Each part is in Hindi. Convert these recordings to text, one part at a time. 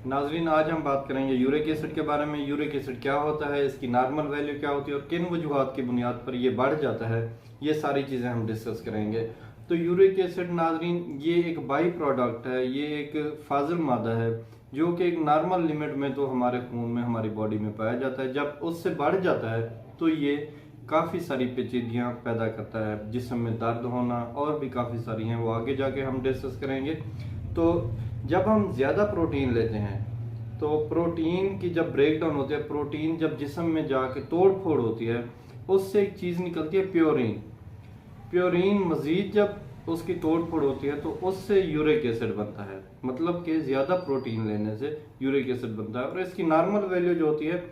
नाजरीन, आज हम बात करेंगे यूरिक एसिड के बारे में। यूरिक एसिड क्या होता है, इसकी नॉर्मल वैल्यू क्या होती है और किन वजूहात की बुनियाद पर ये बढ़ जाता है, ये सारी चीज़ें हम डिस्कस करेंगे। तो यूरिक एसिड नाजरीन ये एक बाई प्रोडक्ट है, ये एक फाजिल मादा है जो कि एक नॉर्मल लिमिट में तो हमारे खून में, हमारी बॉडी में पाया जाता है। जब उससे बढ़ जाता है तो ये काफ़ी सारी पेचीदगियाँ पैदा करता है, जिस्म में दर्द होना और भी काफ़ी सारी हैं, वो आगे जाके हम डिस्कस करेंगे। तो जब हम ज़्यादा प्रोटीन लेते हैं तो प्रोटीन की जब ब्रेक डाउन होती है, प्रोटीन जब जिस्म में जाके तोड़ फोड़ होती है, उससे एक चीज़ निकलती है प्योरीन। प्योरीन मज़ीद जब उसकी तोड़ फोड़ होती है तो उससे यूरिक एसिड बनता है। मतलब कि ज़्यादा प्रोटीन लेने से यूरिक एसिड बनता है और इसकी नॉर्मल वैल्यू जो होती है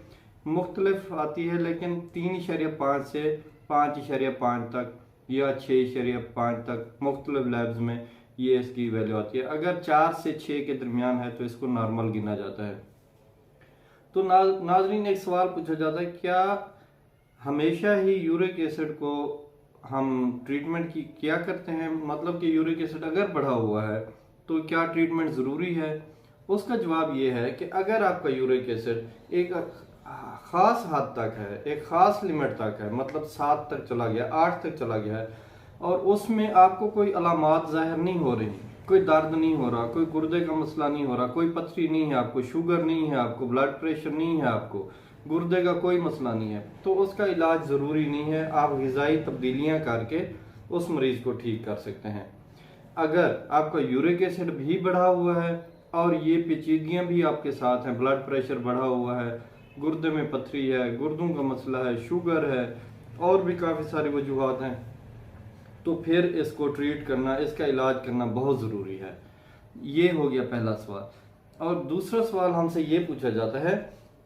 मुख्तलिफ आती है, लेकिन 3.5 से 5.5 तक या 6.5 तक मुख्तलिफ लैब्स में ये इसकी वैल्यू आती है। अगर 4 से 6 के दरमियान है तो इसको नॉर्मल गिना जाता है। तो नाजरीन, एक सवाल पूछा जाता है, क्या हमेशा ही यूरिक एसिड को हम ट्रीटमेंट की क्या करते हैं? मतलब कि यूरिक एसिड अगर बढ़ा हुआ है तो क्या ट्रीटमेंट ज़रूरी है? उसका जवाब ये है कि अगर आपका यूरिक एसिड एक ख़ास हद तक है, एक ख़ास लिमिट तक है, मतलब 7 तक चला गया, 8 तक चला गया है और उसमें आपको कोई अलामात ज़ाहिर नहीं हो रही, कोई दर्द नहीं हो रहा, कोई गुर्दे का मसला नहीं हो रहा, कोई पथरी नहीं है आपको, शुगर नहीं है आपको, ब्लड प्रेशर नहीं है आपको, गुर्दे का कोई मसला नहीं है, तो उसका इलाज ज़रूरी नहीं है। आप ग़िज़ाई तब्दीलियाँ करके उस मरीज़ को ठीक कर सकते हैं। अगर आपका यूरिक एसिड भी बढ़ा हुआ है और ये पेचीदगियाँ भी आपके साथ हैं, ब्लड प्रेशर बढ़ा हुआ है, गुर्दे में पथरी है, गुर्दों का मसला है, शुगर है और भी काफ़ी सारी वजूहात हैं, तो फिर इसको ट्रीट करना, इसका इलाज करना बहुत ज़रूरी है। ये हो गया पहला सवाल। और दूसरा सवाल हमसे ये पूछा जाता है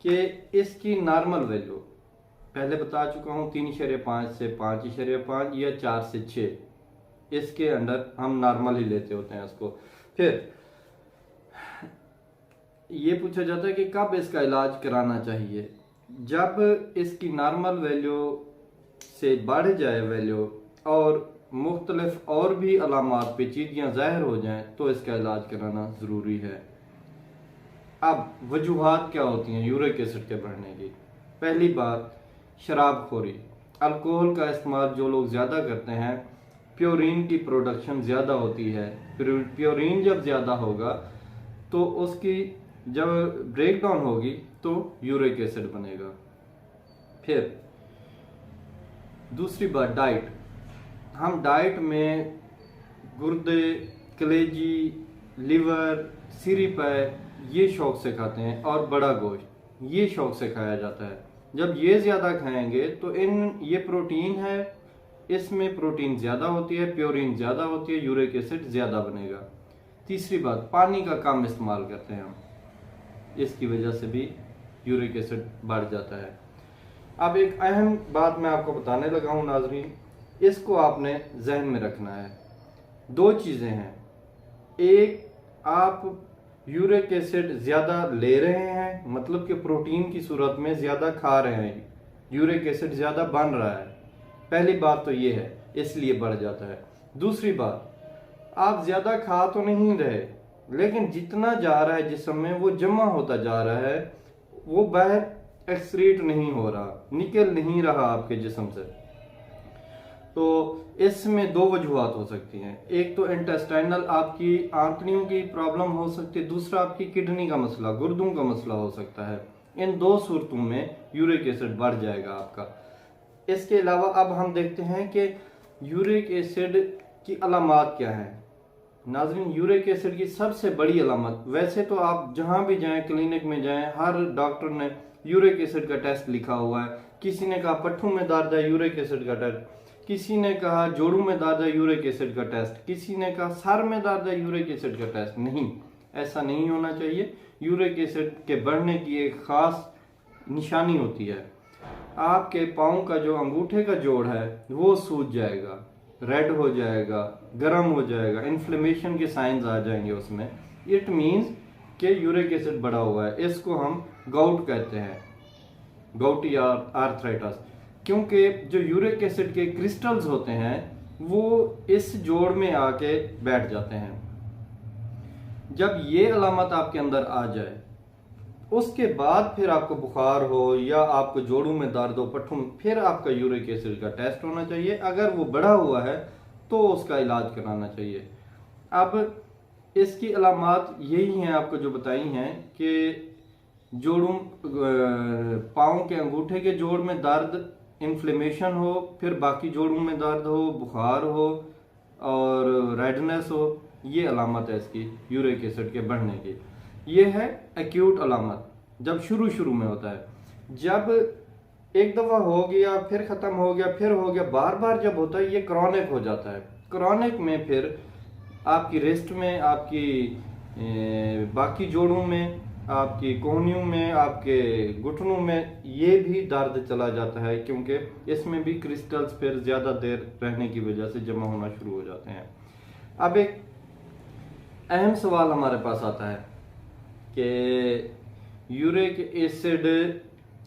कि इसकी नॉर्मल वैल्यू, पहले बता चुका हूँ 3.5 से 5.5 या 4 से 6, इसके अंडर हम नॉर्मल ही लेते होते हैं इसको। फिर ये पूछा जाता है कि कब इसका इलाज कराना चाहिए। जब इसकी नॉर्मल वैल्यू से बढ़ जाए वैल्यू और मुख्तलिफ और भी अलामात पेचीदगियाँ ज़ाहिर हो जाएं तो इसका इलाज कराना ज़रूरी है। अब वजूहात क्या होती हैं यूरिक एसिड के बढ़ने की? पहली बात, शराबखोरी, अल्कोहल का इस्तेमाल जो लोग ज़्यादा करते हैं, प्योरीन की प्रोडक्शन ज़्यादा होती है। प्योरीन जब ज़्यादा होगा तो उसकी जब ब्रेक डाउन होगी तो यूरिक एसिड बनेगा। फिर दूसरी बात, डाइट। हम डाइट में गुर्दे, कलेजी, लिवर, सिरिप ये शौक से खाते हैं और बड़ा गोश्त ये शौक से खाया जाता है। जब ये ज़्यादा खाएंगे तो ये प्रोटीन है, इसमें प्रोटीन ज़्यादा होती है, प्योरीन ज़्यादा होती है, यूरिक एसिड ज़्यादा बनेगा। तीसरी बात, पानी का कम इस्तेमाल करते हैं हम, इसकी वजह से भी यूरिक एसिड बढ़ जाता है। अब एक अहम बात मैं आपको बताने लगा हूँ नाजरीन, इसको आपने जहन में रखना है। 2 चीज़ें हैं, एक आप यूरिक एसिड ज़्यादा ले रहे हैं, मतलब कि प्रोटीन की सूरत में ज़्यादा खा रहे हैं, यूरिक एसिड ज़्यादा बन रहा है। पहली बात तो ये है, इसलिए बढ़ जाता है। दूसरी बात, आप ज़्यादा खा तो नहीं रहे, लेकिन जितना जा रहा है जिस्म में वो जमा होता जा रहा है, वो बाहर एक्सक्रीट नहीं हो रहा, निकल नहीं रहा आपके जिस्म से। तो इसमें 2 वजूहात हो सकती हैं। एक तो इंटेस्टाइनल, आपकी आंतड़ियों की प्रॉब्लम हो सकती है, दूसरा आपकी किडनी का मसला, गुर्दों का मसला हो सकता है। इन 2 सूरतों में यूरिक एसिड बढ़ जाएगा आपका। इसके अलावा अब हम देखते हैं कि यूरिक एसिड की अलामात क्या हैं। नाज़रीन, यूरिक एसिड की सबसे बड़ी अलामत, वैसे तो आप जहाँ भी जाएं, क्लिनिक में जाएं, हर डॉक्टर ने यूरिक एसिड का टेस्ट लिखा हुआ है। किसी ने कहा पट्ठों में दर्द है, यूरिक एसिड का टेस्ट, किसी ने कहा जोड़ों में दर्द है, यूरिक एसिड का टेस्ट, किसी ने कहा सर में दर्द है, यूरिक एसिड का टेस्ट। नहीं, ऐसा नहीं होना चाहिए। यूरिक एसिड के बढ़ने की एक ख़ास निशानी होती है, आपके पाँव का जो अंगूठे का जोड़ है वो सूज जाएगा, रेड हो जाएगा, गर्म हो जाएगा, इन्फ्लेमेशन के साइंस आ जाएंगे उसमें। इट मीन्स कि यूरिक एसिड बढ़ा हुआ है। इसको हम गाउट कहते हैं, गाउटी आर्थराइटिस, क्योंकि जो यूरिक एसिड के क्रिस्टल्स होते हैं वो इस जोड़ में आके बैठ जाते हैं। जब ये अलामत आपके अंदर आ जाए उसके बाद फिर आपको बुखार हो या आपको जोड़ों में दर्द हो, पट्ठों में, फिर आपका यूरिक एसिड का टेस्ट होना चाहिए। अगर वो बढ़ा हुआ है तो उसका इलाज कराना चाहिए। अब इसकी अलामात यही हैं आपको जो बताई हैं कि जोड़ों, पाँव के अंगूठे के जोड़ में दर्द, इन्फ्लेमेशन हो, फिर बाकी जोड़ों में दर्द हो, बुखार हो और रेडनेस हो, ये अलामत है इसकी यूरिक एसिड के बढ़ने की। ये है एक्यूट अलामत, जब शुरू में होता है। जब एक दफ़ा हो गया, फिर ख़त्म हो गया, फिर हो गया, बार बार जब होता है ये क्रॉनिक हो जाता है। क्रॉनिक में फिर आपकी रिस्ट में, आपकी बाकी जोड़ों में, आपकी कोहनियों में, आपके घुटनों में ये भी दर्द चला जाता है, क्योंकि इसमें भी क्रिस्टल्स फिर ज़्यादा देर रहने की वजह से जमा होना शुरू हो जाते हैं। अब एक अहम सवाल हमारे पास आता है कि यूरिक एसिड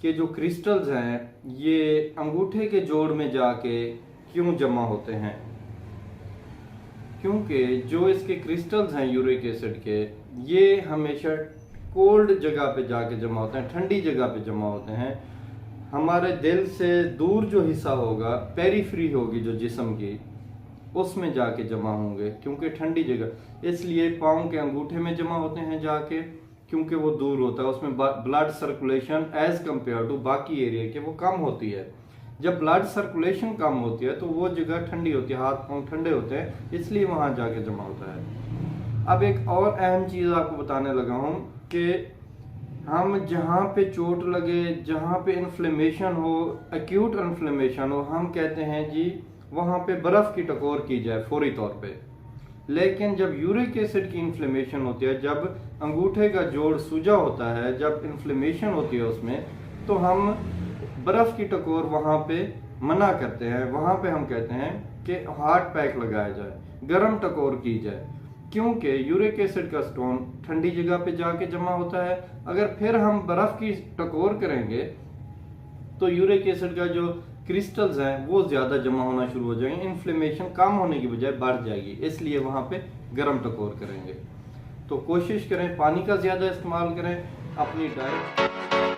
के जो क्रिस्टल्स हैं ये अंगूठे के जोड़ में जाके क्यों जमा होते हैं? क्योंकि जो इसके क्रिस्टल्स हैं यूरिक एसिड के, ये हमेशा कोल्ड जगह पे जाके जमा होते हैं, ठंडी जगह पे जमा होते हैं। हमारे दिल से दूर जो हिस्सा होगा, पेरीफ्री होगी जो जिस्म की, उसमें जाके जमा होंगे क्योंकि ठंडी जगह। इसलिए पाँव के अंगूठे में जमा होते हैं जाके, क्योंकि वो दूर होता है, उसमें blood circulation as compared to बाकी एरिया के वो कम होती है। जब ब्लड सर्कुलेशन कम होती है तो वो जगह ठंडी होती है, हाथ पाँव ठंडे होते हैं, इसलिए वहाँ जाके जमा होता है। अब एक और अहम चीज़ आपको बताने लगा हूँ कि हम जहाँ पे चोट लगे, जहाँ पे इन्फ्लेमेशन हो, एक्यूट इन्फ्लेमेशन हो, हम कहते हैं जी वहाँ पे बर्फ़ की टकोर की जाए फौरी तौर पे। लेकिन जब यूरिक एसिड की इन्फ्लेमेशन होती है, जब अंगूठे का जोड़ सूजा होता है, जब इन्फ्लेमेशन होती है उसमें, तो हम बर्फ़ की टकोर वहाँ पे मना करते हैं। वहाँ पे हम कहते हैं कि हार्ट पैक लगाया जाए, गर्म टकोर की जाए, क्योंकि यूरिक एसिड का स्टोन ठंडी जगह पे जाके जमा होता है। अगर फिर हम बर्फ़ की टकोर करेंगे तो यूरिक एसिड का जो क्रिस्टल्स हैं वो ज़्यादा जमा होना शुरू हो जाएंगे, इन्फ्लेमेशन कम होने की बजाय बढ़ जाएगी, इसलिए वहाँ पे गर्म टकोर करेंगे। तो कोशिश करें पानी का ज़्यादा इस्तेमाल करें, अपनी डाइट